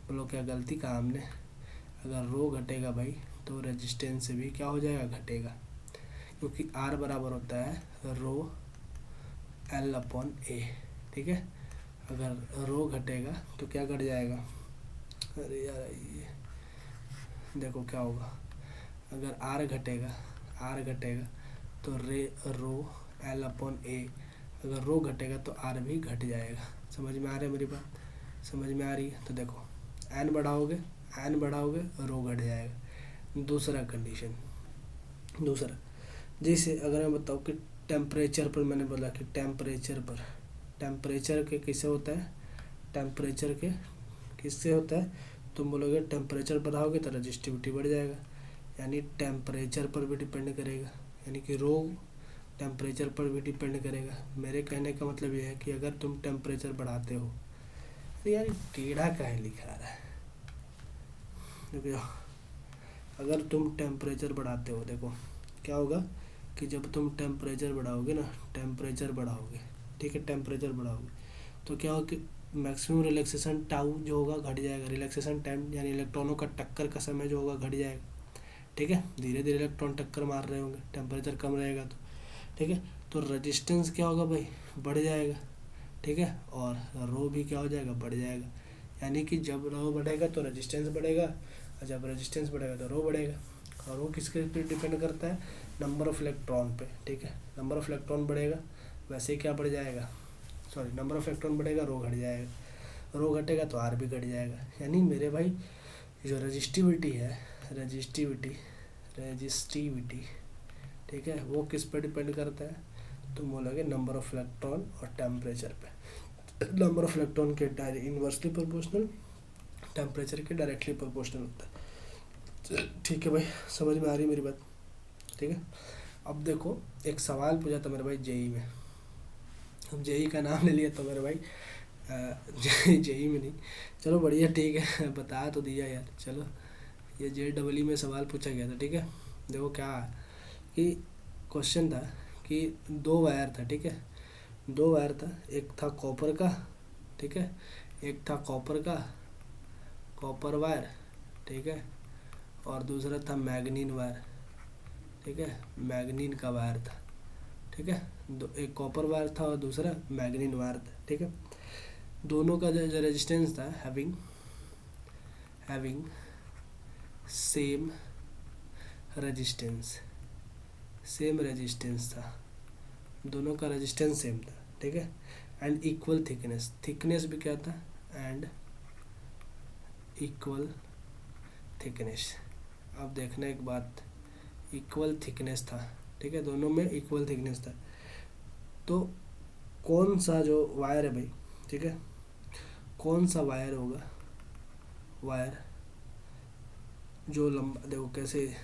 बोलो क्या गलती कहा हमने, अगर रो घटेगा भाई तो रेजिस्टेंस भी क्या हो जाएगा, घटेगा, क्योंकि आर बराबर होता है रो एल अपॉन ए। ठीक है, अगर रो घटेगा तो क्या घट जाएगा, अरे यार ये देखो क्या होगा, अगर आर घटेगा तो रो एल अपॉन ए, अगर रो घटेगा तो आर भी घट जाएगा। समझ में आ रहा है मेरी बात, समझ में आ रही है। तो देखो एन बढ़ाओगे रो घट जाएगा। दूसरा कंडीशन, दूसरा जैसे अगर मैं बताऊँ कि टेम्परेचर पर, मैंने बोला कि टेम्परेचर के किससे होता है, टेम्परेचर के किससे होता है, तुम बोलोगे टेम्परेचर बढ़ाओगे तो रजिस्टिविटी बढ़ जाएगा, यानी टेम्परेचर पर भी डिपेंड करेगा, यानी कि रो टेम्परेचर पर भी डिपेंड करेगा। मेरे कहने का मतलब ये है कि अगर तुम टेम्परेचर बढ़ाते हो, तो यार टेढ़ा काहे लिखा रहा है, देखो अगर तुम टेम्परेचर बढ़ाते हो, देखो क्या होगा कि जब तुम टेम्परेचर बढ़ाओगे ना, ठीक है, टेम्परेचर बढ़ाओगे तो क्या होगा कि मैक्सिमम रिलैक्सेशन टाउ जो होगा घट जाएगा, रिलैक्सेशन टाइम यानी इलेक्ट्रॉनों का टक्कर का समय जो होगा घट जाएगा। ठीक है, धीरे धीरे इलेक्ट्रॉन टक्कर मार रहे होंगे, टेम्परेचर कम रहेगा तो। ठीक है, तो रेजिस्टेंस क्या होगा भाई, बढ़ जाएगा। ठीक है, और रो भी क्या हो जाएगा, बढ़ जाएगा, यानी कि जब रो बढ़ेगा तो रेजिस्टेंस बढ़ेगा, और जब रेजिस्टेंस बढ़ेगा तो रो बढ़ेगा। और वो किसके पे डिपेंड करता है, नंबर ऑफ इलेक्ट्रॉन पे। ठीक है, नंबर ऑफ इलेक्ट्रॉन बढ़ेगा वैसे ही क्या बढ़ जाएगा, सॉरी नंबर ऑफ इलेक्ट्रॉन बढ़ेगा रो घट जाएगा, रो घटेगा तो आर भी घट जाएगा। यानी मेरे भाई जो रजिस्टिविटी है, रजिस्टिविटी ठीक है, वो किस पर डिपेंड करता है, तुम बोलोगे नंबर ऑफ इलेक्ट्रॉन और टेम्परेचर पे। नंबर ऑफ इलेक्ट्रॉन के इनवर्सली प्रोपोर्शनल, टेम्परेचर के डायरेक्टली प्रोपोर्शनल होता है। ठीक है भाई, समझ में आ रही मेरी बात। ठीक है, अब देखो एक सवाल पूछा था मेरे भाई जेई में, अब जेई का नाम ले लिया तो मेरे भाई जेई में नहीं, चलो बढ़िया ठीक है बता तो दिया यार। चलो ये JEE में सवाल पूछा गया था। ठीक है, देखो क्या कि क्वेश्चन था कि दो वायर था। ठीक है, दो वायर था, एक था कॉपर का, ठीक है, एक था कॉपर वायर, ठीक है, और दूसरा था मैग्नीन वायर। ठीक है, मैग्नीन का वायर था। ठीक है, एक कॉपर वायर था और दूसरा मैग्नीन वायर था। ठीक है, दोनों का जो रेजिस्टेंस था हैविंग सेम रेजिस्टेंस था, दोनों का रेजिस्टेंस सेम था। ठीक है, एंड इक्वल थिकनेस भी क्या था, एंड इक्वल थिकनेस। अब देखना एक बात, इक्वल थिकनेस था। ठीक है, दोनों में इक्वल थिकनेस था, तो कौन सा जो वायर है भाई, ठीक है, कौन सा वायर होगा, वायर जो लंबा, देखो कैसे,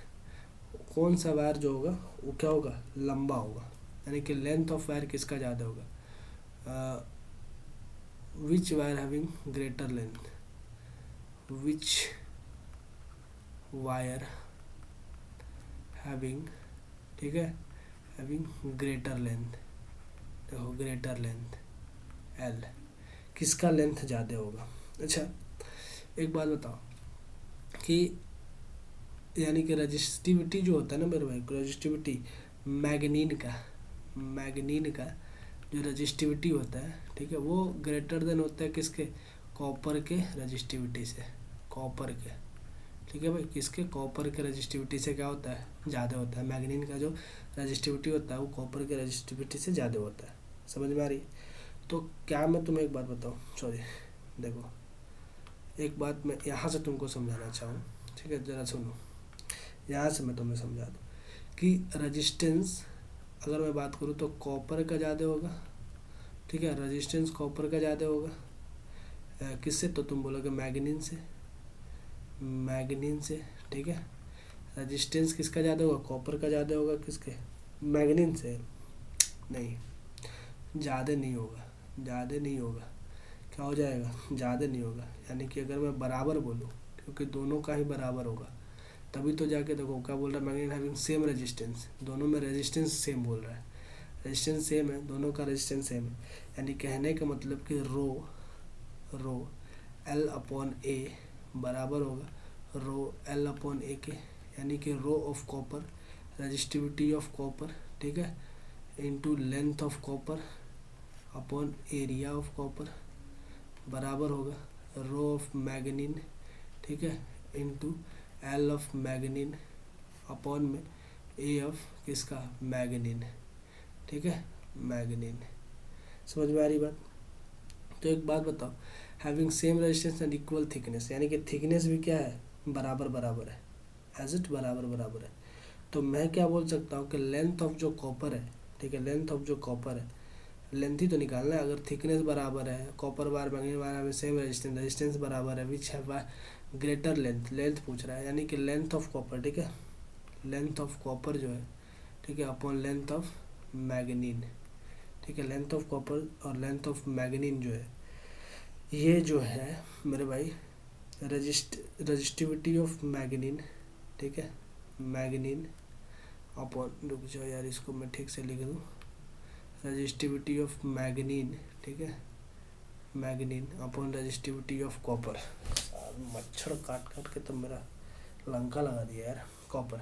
कौन सा वायर जो होगा वो क्या होगा, लंबा होगा, यानी कि लेंथ ऑफ वायर किसका ज़्यादा होगा, विच वायर हैविंग ग्रेटर लेंथ, विच वायर हैविंग, ठीक है, हैविंग ग्रेटर लेंथ, देखो ग्रेटर लेंथ एल, किसका लेंथ ज़्यादा होगा। अच्छा एक बात बताओ कि यानी कि रजिस्टिविटी जो होता है ना मेरे भाई, रजिस्टिविटी मैग्नीन का जो रजिस्टिविटी होता है, ठीक है, वो ग्रेटर देन होता है किसके, कॉपर के रजिस्टिविटी से, कॉपर के। ठीक है भाई, किसके, कॉपर के रजिस्टिविटी से क्या होता है, ज़्यादा होता है। मैग्नीन का जो रजिस्टिविटी होता है वो कॉपर के रजिस्टिविटी से ज़्यादा होता है। समझ में आ रही है। तो क्या मैं तुम्हें एक बात बताऊँ, सॉरी, देखो एक बात मैं यहाँ से तुमको समझाना चाहूँ, ठीक है, ज़रा सुनो, यहाँ से मैं तुम्हें समझा दूँ कि रेजिस्टेंस अगर मैं बात करूँ तो कॉपर का ज़्यादा होगा, ठीक है, रेजिस्टेंस कॉपर का ज़्यादा होगा। किससे? तो तुम बोलोगे मैग्नीन से, मैग्नीन से, ठीक है। रेजिस्टेंस किसका ज़्यादा होगा? कॉपर का ज़्यादा होगा। किसके? मैग्नीन से। नहीं, ज़्यादा नहीं होगा, ज़्यादा नहीं होगा। क्या हो जाएगा? ज़्यादा नहीं होगा। यानी कि अगर मैं बराबर बोलूँ, क्योंकि दोनों का ही बराबर होगा, तभी तो जाके देखो क्या बोल रहा है, मैग्नीन हैविंग सेम रेजिस्टेंस, दोनों में रेजिस्टेंस सेम बोल रहा है, रेजिस्टेंस सेम है, दोनों का रेजिस्टेंस सेम है। यानी कहने का मतलब कि रो एल अपॉन ए बराबर होगा रो एल अपॉन ए के, यानी कि rho of copper, resistivity of copper, ठीक है, into length of copper upon area of copper बराबर होगा रो ऑफ मैग्नीन, ठीक है, into L of manganin upon में ए ऑफ किसका? मैग्नीन, ठीक है, मैग्नीन। समझ में आ रही बात? तो एक बात बताओ, having same resistance and equal thickness, यानी कि थिकनेस भी क्या है? बराबर बराबर है, एज इट बराबर बराबर है। तो मैं क्या बोल सकता हूँ कि लेंथ ऑफ जो कॉपर है, ठीक है, लेंथ ऑफ जो कॉपर है, लेंथ ही तो निकालना है। अगर थिकनेस बराबर है, कॉपर बार मैग्नीन बार हमें सेम रेजिस्टेंस, रेजिस्टेंस बराबर है, विच है ग्रेटर लेंथ, लेंथ पूछ रहा है, यानी कि लेंथ ऑफ कॉपर, ठीक है, लेंथ ऑफ कॉपर जो है, ठीक है, अपॉन लेंथ ऑफ मैग्नीन, ठीक है, लेंथ ऑफ कॉपर और लेंथ ऑफ मैग्नीन जो है, ये जो है मेरे भाई रजिस्टिविटी ऑफ मैग्नीन, ठीक है, मैग्नीन अपॉन, रुक जाओ यार इसको मैं ठीक से लिख दूँ, रजिस्टिविटी ऑफ मैग्नीन, ठीक है, मैग्नीन अपॉन रजिस्टिविटी ऑफ कॉपर। मच्छर काट काट के तो मेरा लंका लगा दिया यार, कॉपर।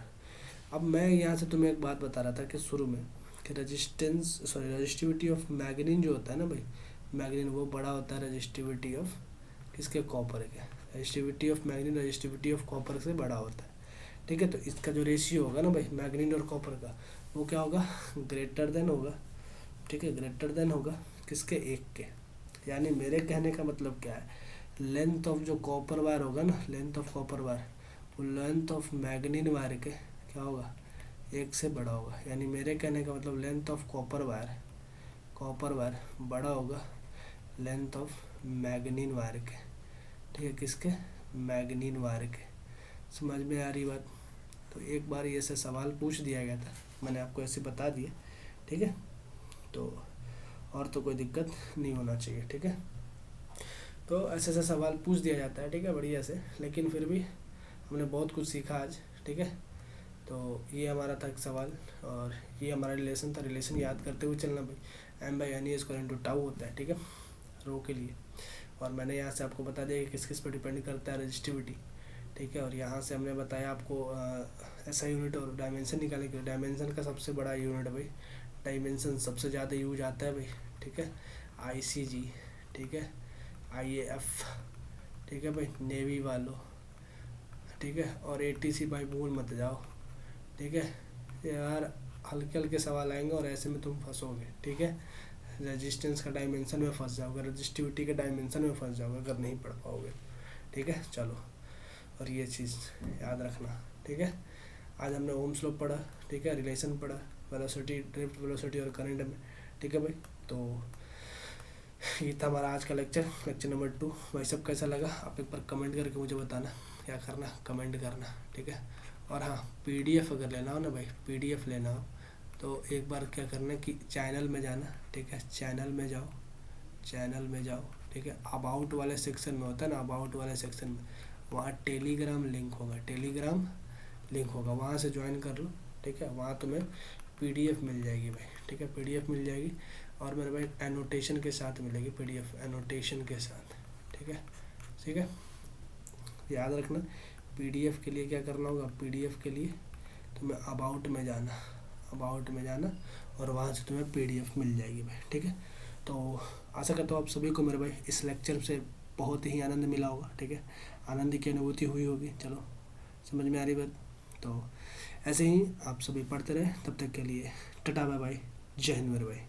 अब मैं यहाँ से तुम्हें एक बात बता रहा था कि शुरू में कि रजिस्टिविटी ऑफ मैग्नीन जो होता है ना भाई, मैग्नीन वो बड़ा होता है रजिस्टिविटी ऑफ किसके? कॉपर के। Resistivity of मैग्नीन resistivity of copper से बड़ा होता है, ठीक है। तो इसका जो रेशियो होगा ना भाई मैग्नीन और कॉपर का, वो क्या होगा? ग्रेटर देन होगा, ठीक है, ग्रेटर देन होगा किसके? एक के। यानी मेरे कहने का मतलब क्या है, लेंथ ऑफ जो कॉपर वायर होगा ना, लेंथ ऑफ कॉपर वायर, वो लेंथ ऑफ मैग्नीन वायर के क्या होगा? एक से बड़ा होगा। यानी मेरे कहने का मतलब लेंथ ऑफ कॉपर वायर बड़ा होगा लेंथ ऑफ मैग्नीन वायर के, ठीक है, किसके? मैग्नीन वायर के। समझ में आ रही बात? तो एक बार ये ऐसे सवाल पूछ दिया गया था, मैंने आपको ऐसे बता दिया, ठीक है। तो और तो कोई दिक्कत नहीं होना चाहिए, ठीक है। तो ऐसे ऐसे सवाल पूछ दिया जाता है, ठीक है, बढ़िया से, लेकिन फिर भी हमने बहुत कुछ सीखा आज, ठीक है। तो ये हमारा था एक सवाल, और ये हमारा रिलेशन था। रिलेशन याद करते हुए चलना भाई, M by N is equal to tau होता है, ठीक है, रो के लिए। और मैंने यहाँ से आपको बता दिया कि किस किस पर डिपेंड करता है रजिस्टिविटी, ठीक है। और यहाँ से हमने बताया आपको ऐसा यूनिट और डायमेंशन निकालने के लिए। डायमेंशन का सबसे बड़ा यूनिट भाई डायमेंशन, सबसे ज़्यादा यूज आता है भाई, ठीक है, ICG, ठीक है, IAF, ठीक है भाई, नेवी वालों, ठीक है। और ATC भाई भूल मत जाओ, ठीक है यार, हल्के हल्के सवाल आएंगे और ऐसे में तुम फंसोगे, ठीक है। रेजिस्टेंस का डायमेंशन में फंस जाओगे, रजिस्टिविटी के डायमेंशन में फंस जाओगे अगर नहीं पढ़ पाओगे, ठीक है। चलो, और ये चीज़ याद रखना, ठीक है। आज हमने ओम्स लॉ पढ़ा, ठीक है, रिलेशन पढ़ा, वेलोसिटी, ड्रिफ्ट वेलोसिटी और करंट में, ठीक है भाई। तो ये था हमारा आज का लेक्चर नंबर 2। भाई सब कैसा लगा आप एक बार कमेंट करके मुझे बताना, क्या करना, कमेंट करना, ठीक है। और हाँ, PDF अगर लेना हो ना भाई, PDF लेना हो तो एक बार क्या करना कि चैनल में जाना, ठीक है, चैनल में जाओ, ठीक है। अबाउट वाले सेक्शन में होता है ना, अबाउट वाले सेक्शन में वहाँ टेलीग्राम लिंक होगा, वहाँ से ज्वाइन कर लो, ठीक है। वहाँ तुम्हें PDF मिल जाएगी भाई, ठीक है, PDF मिल जाएगी। और मेरे भाई एनोटेशन के साथ मिलेगी PDF, एनोटेशन के साथ, ठीक है। याद रखना, PDF के लिए क्या करना होगा, PDF के लिए तुम्हें अबाउट में जाना और वहाँ से तुम्हें PDF मिल जाएगी भाई, ठीक है। तो आशा करता हूँ आप सभी को मेरे भाई इस लेक्चर से बहुत ही आनंद मिला होगा, ठीक है, आनंद की अनुभूति हुई होगी। चलो, समझ में आ रही बात? तो ऐसे ही आप सभी पढ़ते रहे, तब तक के लिए टाटा बाय बाय, जय हिंद मेरे भाई।